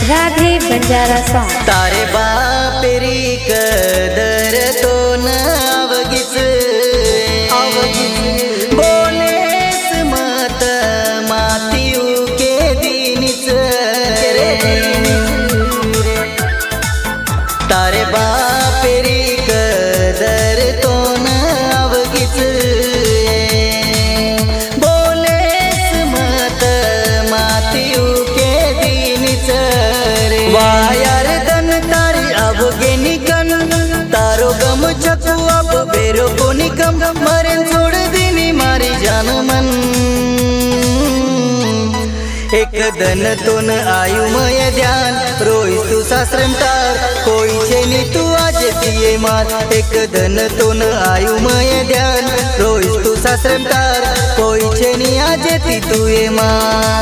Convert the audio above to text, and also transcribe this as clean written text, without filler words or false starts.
Radhe Banjara song. तारे बापेरी कदर तो न अवगीच बोलेस मत मातीऊ के दिनीच तारे बापेरी कदर तो न अवगीच बोलेस मत मातीऊ के दिनीच वायर दन तारी अब गेनी कन तारो गम चकु अब बेरो को निकम मरे छोड़ दीनी मारी जान मन एक दन तो न आयु मय ध्यान रोई तू सासरम तार कोई छेनी तू आज दिए मार एक दन तो न आयु मय ध्यान रोई तू सासरम तार कोई छेनी आज ती तू ये मार